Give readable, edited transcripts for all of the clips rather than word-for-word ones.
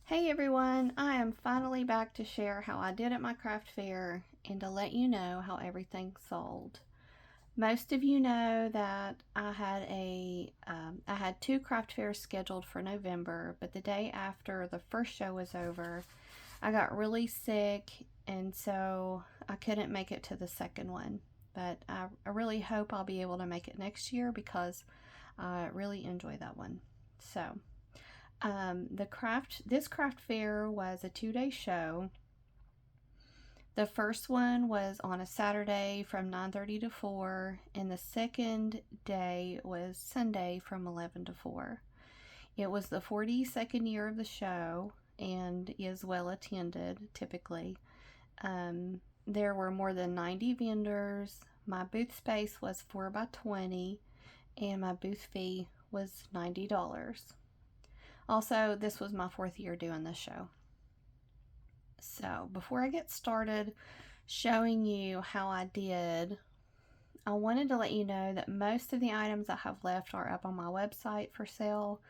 Hey everyone, I am finally back to share how I did at my craft fair and to let you know how everything sold. Most of you know that I had two craft fairs scheduled for November, but the day after the first show was over, I got really sick and so I couldn't make it to the second one. But I really hope I'll be able to make it next year because I really enjoy that one. So this craft fair was a 2-day show. The first one was on a Saturday from 9:30 to 4, and the second day was Sunday from 11 to 4. It was the 42nd year of the show and is well attended typically. There were more than 90 vendors. My booth space was 4 by 20 and my booth fee was $90. Also, this was my 4th year doing this show. So, before I get started showing you how I did, I wanted to let you know that most of the items I have left are up on my website for sale,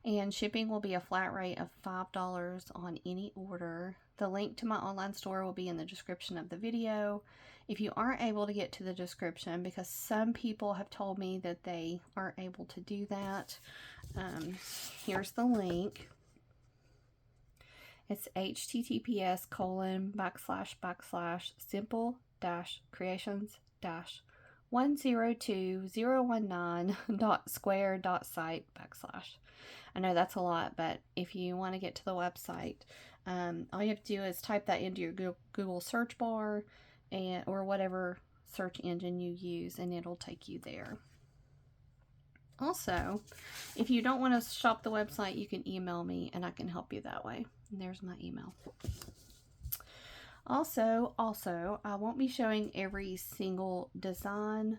and shipping will be a flat rate of $5 on any order. The link to my online store will be in the description of the video. If you aren't able to get to the description, because some people have told me that they aren't able to do that, here's the link. It's https://simple-creations-102019.square.site/. I know that's a lot, but if you want to get to the website, all you have to do is type that into your Google search bar or whatever search engine you use, and it'll take you there. Also, if you don't want to shop the website, you can email me and I can help you that way. And there's my email. Also, I won't be showing every single design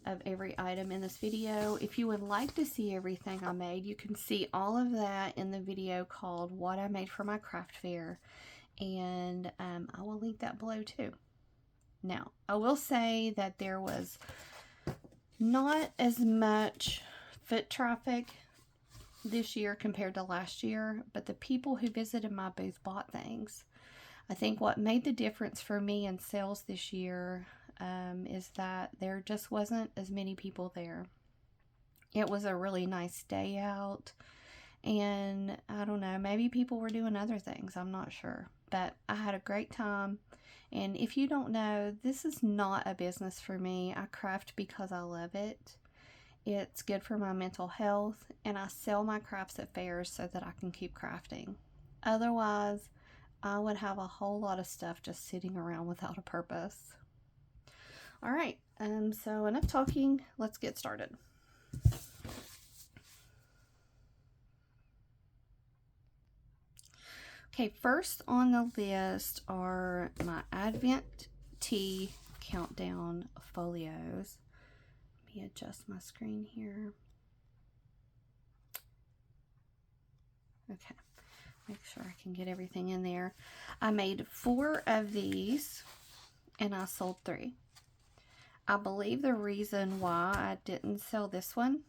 of every item in this video. If you would like to see everything I made, you can see all of that in the video called What I Made for My Craft Fair, and I will link that below too. Now, I will say that there was not as much foot traffic this year compared to last year, but the people who visited my booth bought things. I think what made the difference for me in sales this year is that there just wasn't as many people there. It was a really nice day out, and I don't know, maybe people were doing other things, I'm not sure, but I had a great time. And if you don't know, this is not a business for me. I craft because I love it. It's good for my mental health, and I sell my crafts at fairs so that I can keep crafting. Otherwise, I would have a whole lot of stuff just sitting around without a purpose. All right, so enough talking, let's get started. Okay, first on the list are my Advent Tea Countdown folios. Let me adjust my screen here. Okay, make sure I can get everything in there. I made 4 of these and I sold 3. I believe the reason why I didn't sell this one,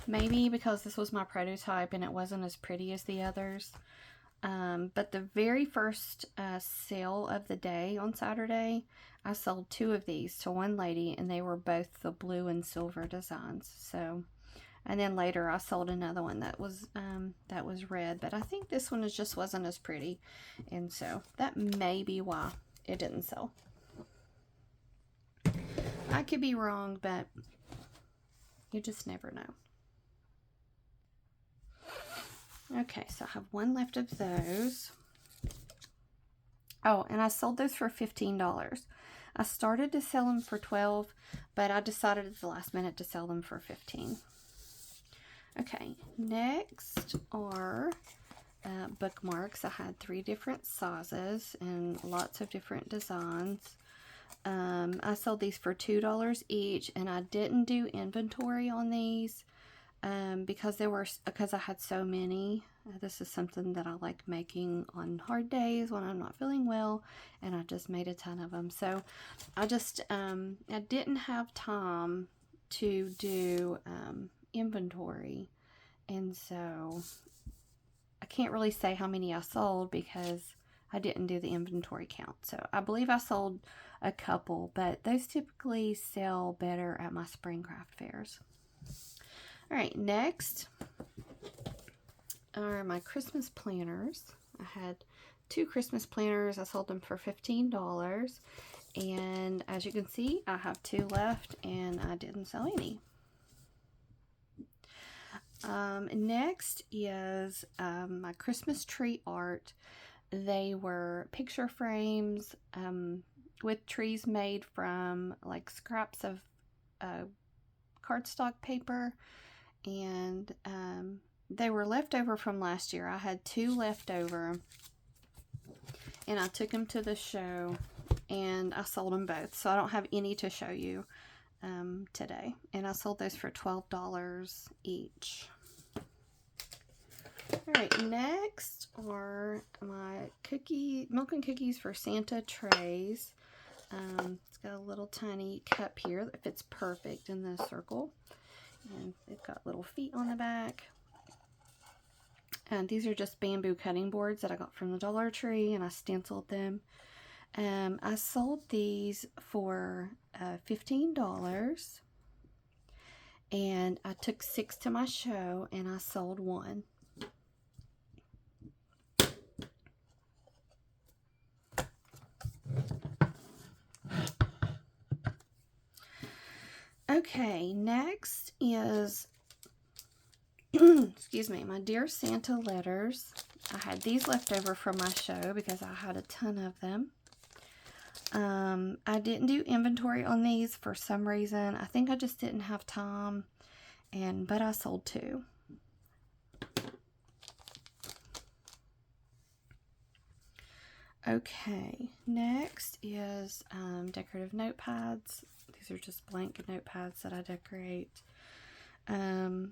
maybe because this was my prototype and it wasn't as pretty as the others. But the very first sale of the day on Saturday, I sold 2 of these to one lady, and they were both the blue and silver designs. So, and then later I sold another one that was red, but I think this one just wasn't as pretty, and so that may be why it didn't sell. I could be wrong, but you just never know. Okay, so I have 1 left of those. Oh, and I sold those for $15. I started to sell them for $12, but I decided at the last minute to sell them for $15. Okay, next are bookmarks. I had 3 different sizes and lots of different designs. I sold these for $2 each, and I didn't do inventory on these because I had so many. This is something that I like making on hard days when I'm not feeling well, and I just made a ton of them. So I just I didn't have time to do inventory, and so can't really say how many I sold because I didn't do the inventory count. So I believe I sold a couple, but those typically sell better at my spring craft fairs. All right, next are my Christmas planners. I had 2 Christmas planners. I sold them for $15. And as you can see, I have 2 left and I didn't sell any. Next is my Christmas tree art. They were picture frames with trees made from like scraps of cardstock paper, and they were left over from last year. I had 2 left over, and I took them to the show and I sold them both, so I don't have any to show you today. And I sold those for $12 each. Alright, next are my milk and cookies for Santa trays. It's got a little tiny cup here that fits perfect in the circle. And they've got little feet on the back. And these are just bamboo cutting boards that I got from the Dollar Tree, and I stenciled them. I sold these for $15, and I took 6 to my show, and I sold 1. Okay, next is excuse me, my Dear Santa letters. I had these left over from my show because I had a ton of them. I didn't do inventory on these for some reason. I think I just didn't have time, but I sold 2. Okay, next is decorative notepads. These are just blank notepads that I decorate. I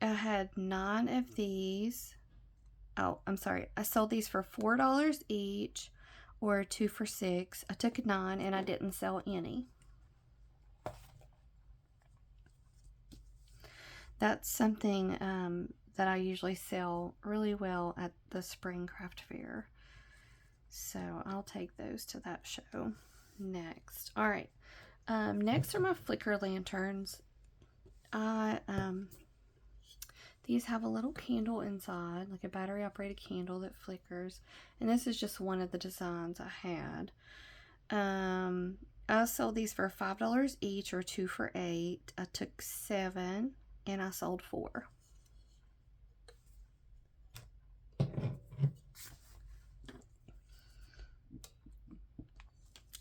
had 9 of these. Oh, I'm sorry. I sold these for $4 each, or 2 for $6. I took 9 and I didn't sell any. That's something that I usually sell really well at the spring craft fair. So I'll take those to that show next. All right. Next are my flicker lanterns. These have a little candle inside, like a battery operated candle that flickers. And this is just one of the designs I had. I sold these for $5 each, or 2 for $8. I took 7 and I sold 4.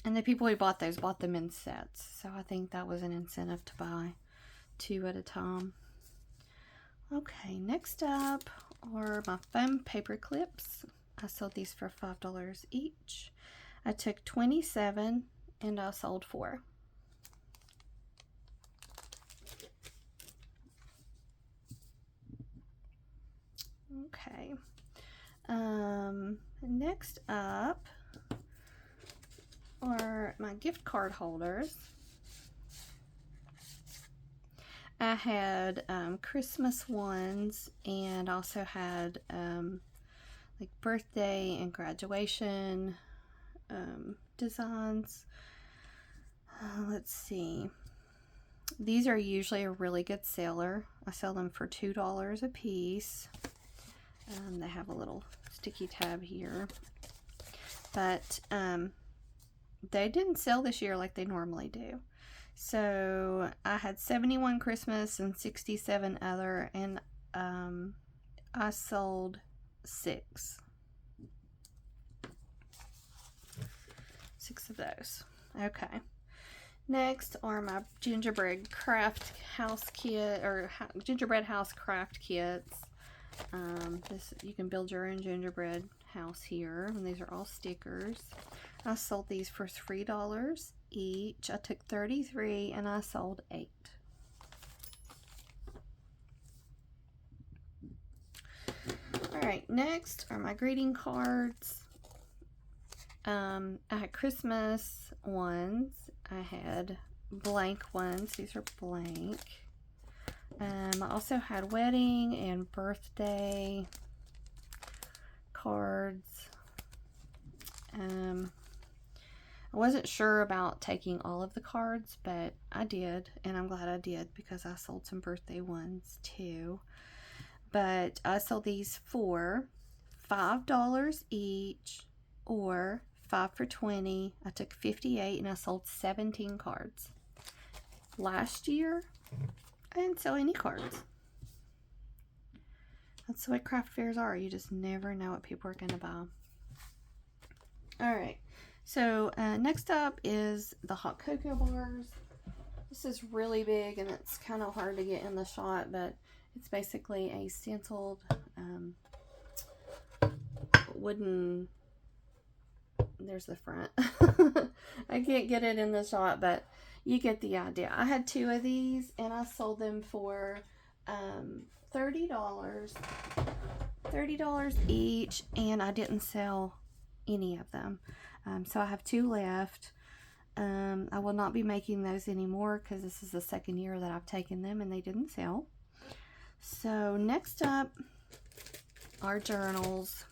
And the people who bought those bought them in sets. So I think that was an incentive to buy 2 at a time. Okay, next up are my foam paper clips. I sold these for $5 each. I took 27 and I sold 4. Okay. Next up are my gift card holders. I had Christmas ones, and also had like birthday and graduation designs. Let's see. These are usually a really good seller. I sell them for $2 a piece. They have a little sticky tab here. But they didn't sell this year like they normally do. So I had 71 Christmas and 67 other, and I sold 6. 6 of those. Okay. Next are my gingerbread craft house kit, or gingerbread house craft kits. You can build your own gingerbread house here, and these are all stickers. I sold these for $3 each. I took 33 and I sold 8. Alright, next are my greeting cards. I had Christmas ones. I had blank ones. These are blank. I also had wedding and birthday. cards. I wasn't sure about taking all of the cards, but I did, and I'm glad I did because I sold some birthday ones too. But I sold these for $5 each, or 5 for $20. I took 58 and I sold 17 cards. Last year, I didn't sell any cards. That's what craft fairs are. You just never know what people are going to buy. Alright, so next up is the hot cocoa bars. This is really big and it's kind of hard to get in the shot, but it's basically a stenciled wooden, there's the front. I can't get it in the shot, but you get the idea. I had 2 of these and I sold them for $30 each, and I didn't sell any of them. So I have 2 left. I will not be making those anymore because this is the second year that I've taken them and they didn't sell. So next up are journals.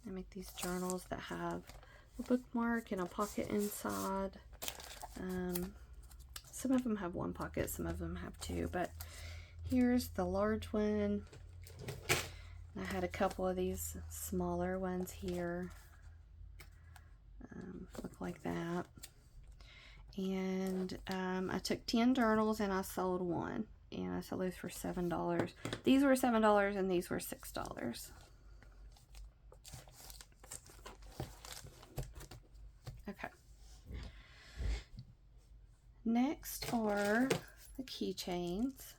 I make these journals that have a bookmark and a pocket inside. Some of them have 1 pocket, some of them have 2, but here's the large one. I had a couple of these smaller ones here. Look like that. And I took 10 journals and I sold 1. And I sold those for $7. These were $7 and these were $6. Okay. Next are the keychains.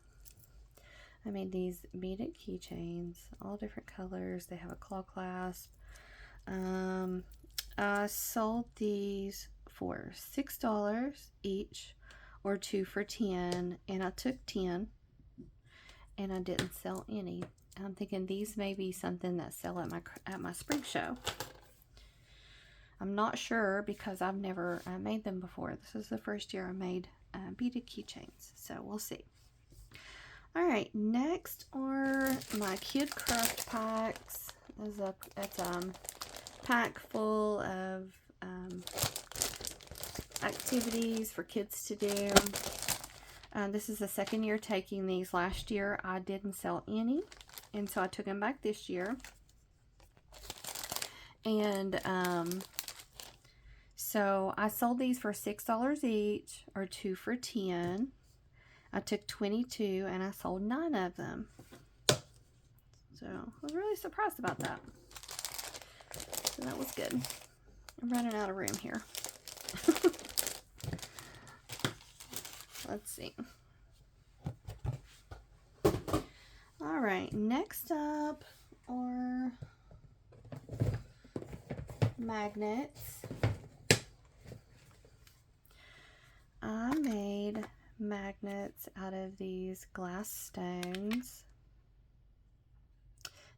I made these beaded keychains, all different colors. They have a claw clasp. I sold these for $6 each, or 2 for $10, and I took 10 and I didn't sell any. I'm thinking these may be something that sell at my spring show. I'm not sure because I've never made them before. This is the first year I made beaded keychains, so we'll see. Alright, next are my kid craft packs. It's a pack full of activities for kids to do. This is the second year taking these. Last year I didn't sell any, and so I took them back this year. And so I sold these for $6 each, or 2 for $10. I took 22 and I sold 9 of them. So I was really surprised about that. So that was good. I'm running out of room here. Let's see. Alright, next up are magnets. I made magnets out of these glass stones.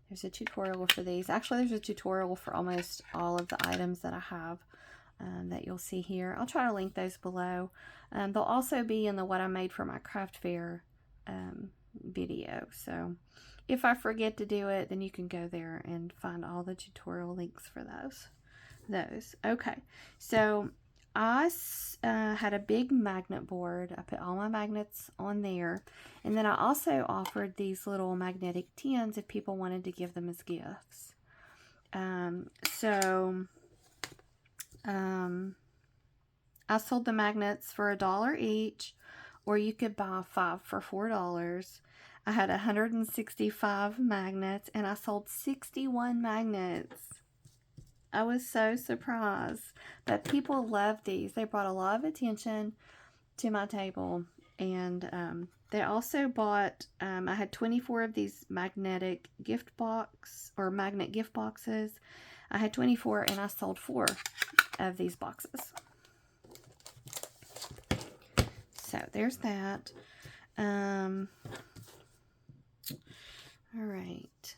There's a tutorial for these. Actually, there's a tutorial for almost all of the items that I have that you'll see here. I'll try to link those below. They'll also be in the what I made for my craft fair video. So if I forget to do it, then you can go there and find all the tutorial links for those. Okay, so I had a big magnet board. I put all my magnets on there. And then I also offered these little magnetic tins if people wanted to give them as gifts. I sold the magnets for $1 each, or you could buy 5 for $4. I had 165 magnets and I sold 61 magnets. I was so surprised, but people love these. They brought a lot of attention to my table, and they also bought, I had 24 of these magnetic gift box, or magnet gift boxes. I had 24 and I sold 4 of these boxes. So there's that. All right.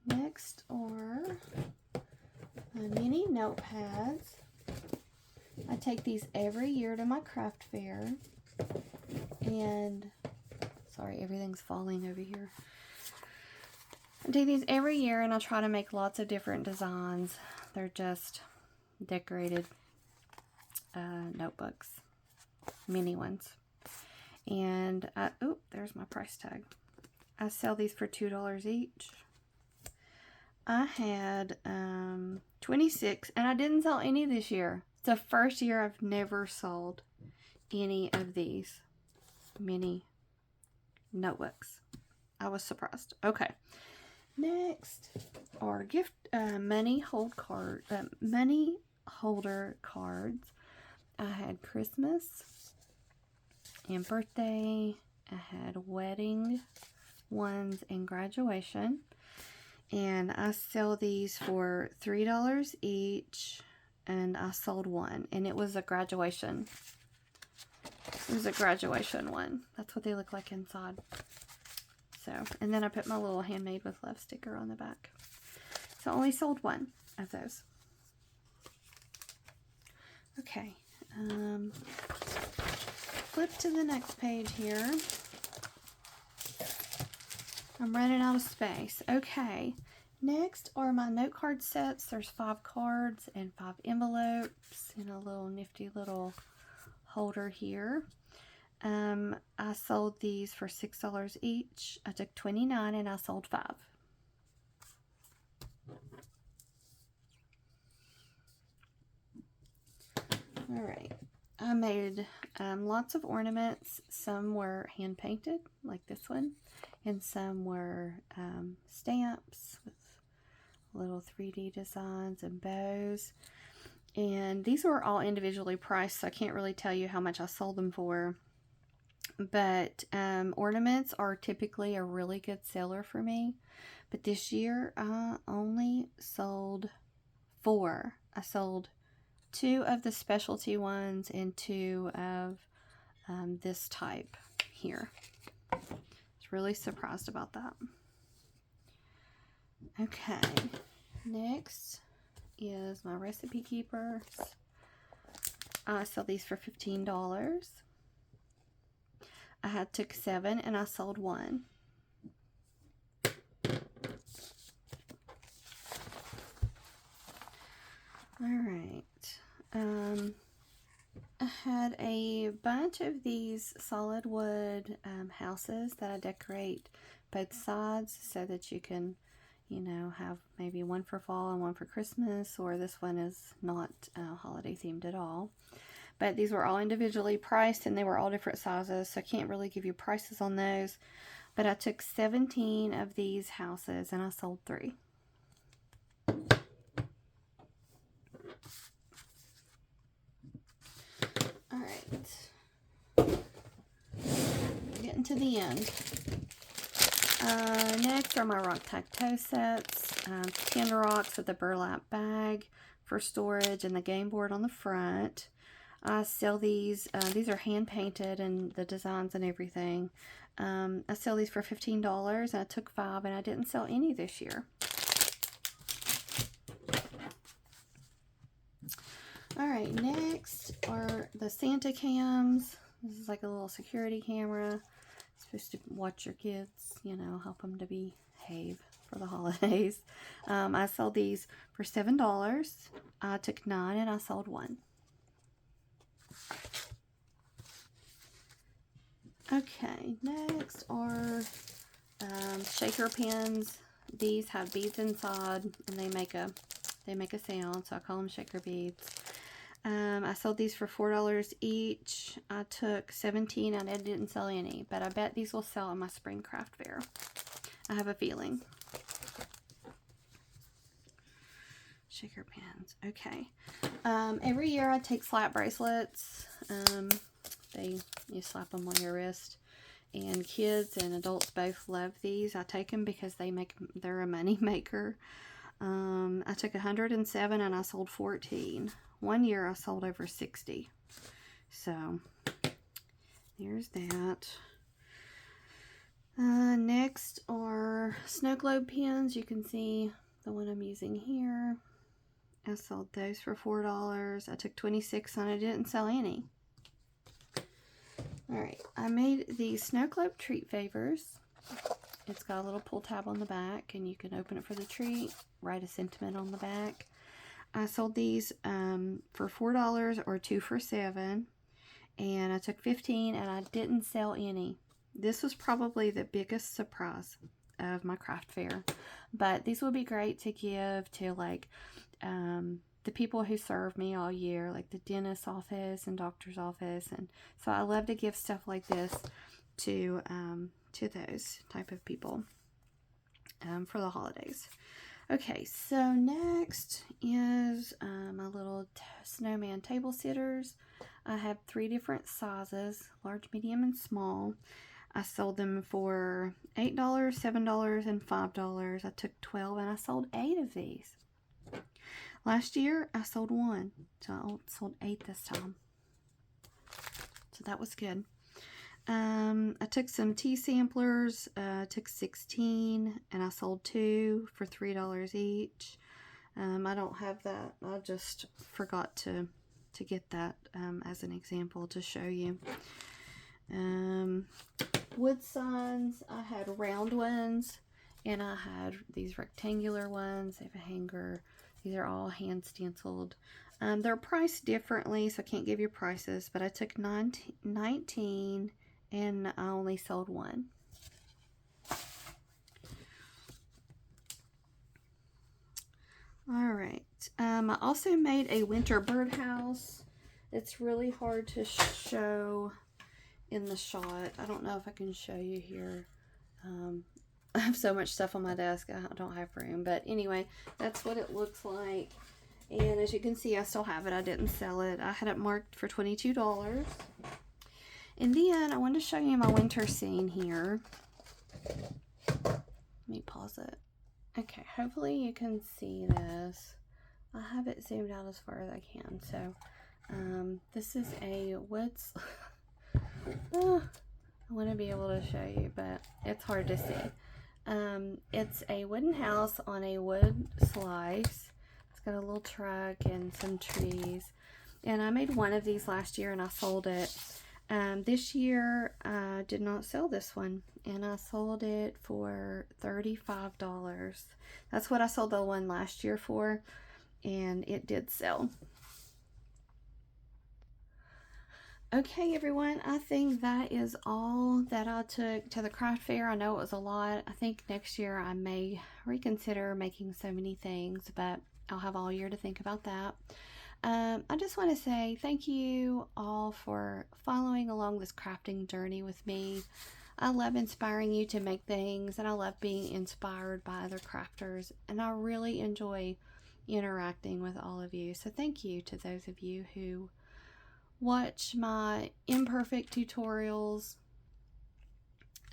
Next are my mini notepads. I take these every year to my craft fair. And, sorry, everything's falling over here. I do these every year, and I try to make lots of different designs. They're just decorated notebooks, mini ones. And, oh, there's my price tag. I sell these for $2 each. I had 26, and I didn't sell any this year. It's the first year I've never sold any of these mini notebooks. I was surprised. Okay. Next are gift money holder cards. I had Christmas and birthday. I had wedding ones and graduation. And I sell these for $3 each, and I sold one, and it was a graduation. It was a graduation one. That's what they look like inside. So, and then I put my little handmade with love sticker on the back. So I only sold one of those. Okay. Flip to the next page here. I'm running out of space. Okay. Next are my note card sets. There's 5 cards and 5 envelopes and a little nifty little holder here. I sold these for $6 each. I took 29 and I sold 5. All right. I made lots of ornaments. Some were hand painted, like this one, and some were stamps with little 3D designs and bows. And these were all individually priced, so I can't really tell you how much I sold them for. But ornaments are typically a really good seller for me. But this year, I only sold 4. I sold 2 of the specialty ones and 2 of this type here. I was really surprised about that. Okay, next is my recipe keepers. I sell these for $15. I took 7 and I sold 1. Alright. I had a bunch of these solid wood houses that I decorate both sides so that you can, you know, have maybe one for fall and one for Christmas, or this one is not holiday themed at all. But these were all individually priced, and they were all different sizes, so I can't really give you prices on those. But I took 17 of these houses, and I sold 3. All right. Getting to the end. Next are my rock-tac-toe sets. 10 rocks with a burlap bag for storage and the game board on the front. I sell these. These are hand painted and the designs and everything. I sell these for $15, and I took 5, and I didn't sell any this year. All right, next are the Santa cams. This is like a little security camera. It's supposed to watch your kids, you know, help them to behave for the holidays. I sold these for $7. I took 9 and I sold 1. Okay, next are shaker pins. These have beads inside, and they make a sound, so I call them shaker beads. I sold these for $4 each. I took 17 and I didn't sell any, but I bet these will sell at my spring craft fair. I have a feeling. Shaker pins. Okay. Every year I take slap bracelets. You slap them on your wrist, and kids and adults both love these. I take them because they're a money maker. I took 107 and I sold 14. One year I sold over 60. So there's that. Next are snow globe pins. You can see the one I'm using here. I sold those for $4. I took 26 and I didn't sell any. Alright, I made these snow globe treat favors. It's got a little pull tab on the back, and you can open it for the treat, write a sentiment on the back. I sold these for $4 or 2 for $7, and I took 15 and I didn't sell any. This was probably the biggest surprise of my craft fair, but these would be great to give to like the people who serve me all year, like the dentist's office and doctor's office, and so I love to give stuff like this to those type of people for the holidays. Okay, so next is my little snowman table sitters. I have 3 different sizes, large, medium, and small. I sold them for $8, $7, and $5. I took 12 and I sold 8 of these. Last year I sold 1, so I sold 8 this time. So that was good. I took some tea samplers, took 16, and I sold 2 for $3 each. I don't have that. I just forgot to get that as an example to show you. Wood signs, I had round ones, and I had these rectangular ones. They have a hanger. These are all hand stenciled. They're priced differently, so I can't give you prices, but I took 19 and I only sold 1. Alright, I also made a winter birdhouse. It's really hard to show in the shot. I don't know if I can show you here. I have so much stuff on my desk, I don't have room, but anyway, that's what it looks like. And as you can see, I still have it. I didn't sell it. I had it marked for $22. And then I wanted to show you my winter scene here. Let me pause it. Okay, hopefully you can see this. I have it zoomed out as far as I can. So this is a wood I want to be able to show you, but it's hard to see. It's a wooden house on a wood slice. It's got a little truck and some trees. And I made 1 of these last year and I sold it. This year I did not sell this one, and I sold it for $35. That's what I sold the one last year for, and it did sell. Okay, everyone, I think that is all that I took to the craft fair. I know it was a lot. I think next year I may reconsider making so many things, but I'll have all year to think about that. I just want to say thank you all for following along this crafting journey with me. I love inspiring you to make things, and I love being inspired by other crafters, and I really enjoy interacting with all of you. So thank you to those of you who watch my imperfect tutorials,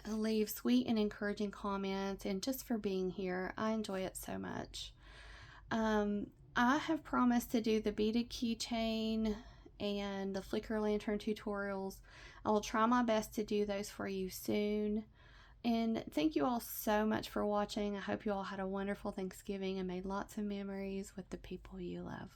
leave sweet and encouraging comments, and just for being here. I enjoy it so much. I have promised to do the beaded keychain and the flicker lantern tutorials. I will try my best to do those for you soon. And thank you all so much for watching. I hope you all had a wonderful Thanksgiving and made lots of memories with the people you love.